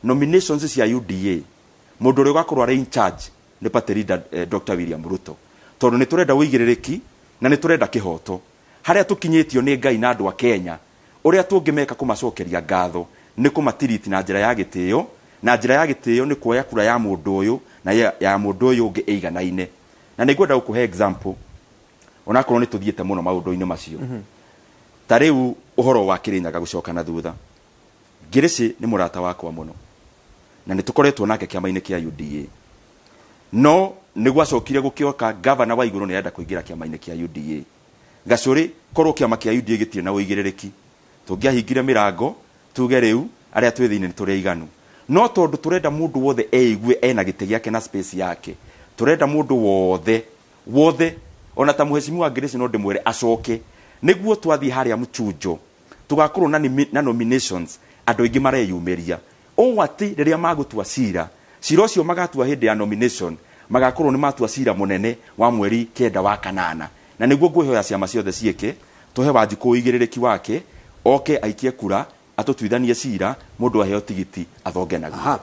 nominations cia UDA mũndũ ũrĩa ũgakorwo arĩ in charge nĩ party leader Dr. William Ruto tondũ nĩ tũrenda ũigĩrĩrĩki na nĩ tũrenda kĩhoto harĩa tũkinyĩtio nĩ Ngai na andũ a Kenya ũrĩa tũngĩmeka kũmacokeria ngatho nĩ kũmatiriti na njĩra ya gĩtĩo na njĩra ya gĩtĩo nĩ kuoya kura ya mũndũ ũyũ na ya mũndũ ũyũ ũngĩ ĩiganaine na nĩngwenda gũkũhe example onakorwo nĩ tũthiĩte mũno maũndũ-inĩ macio ta rĩu ũhoro wa Kĩrĩnyaga gũcoka na thutha Ngirici nĩ mũrata wakwa mũno na nĩ tũkoretwo nake kĩama-inĩ kĩa UDA no nĩ gwacokire gũkĩoka governor wa igũrũ nĩ enda kũingĩra kĩama-inĩ kĩa UDA Gacũrĩ korwo kĩama kĩa UDA gĩtirĩ na ũigĩrĩrĩki tũngĩahingire mĩrango tuge rĩu arĩa twĩ thĩinĩ nĩ tũrĩa iganu no tondũ tũrenda mũndũ wothe eigue ena gĩtĩ gĩake na space yake tũrenda mũndũ wothe ona ta mũheshimiwa Ngirici no ndĩmwĩre acoke nĩguo twathiĩ harĩa Mchunjo tugakorwo na nominations andũ aingĩ mareyumĩria ũũ atĩ rĩrĩa magũtua cira ũcio magatua hĩndĩ ya nomination magakorwo nĩ matua cira mũnene wa mweri 9 wa kanana na nĩguo ngwĩhoya ciama ciothe ciĩke tũhe Wanjikũ ũigĩrĩrĩki wake oke aikie kura atũtuithanie cira mũndũ aheo tigiti athonge naguo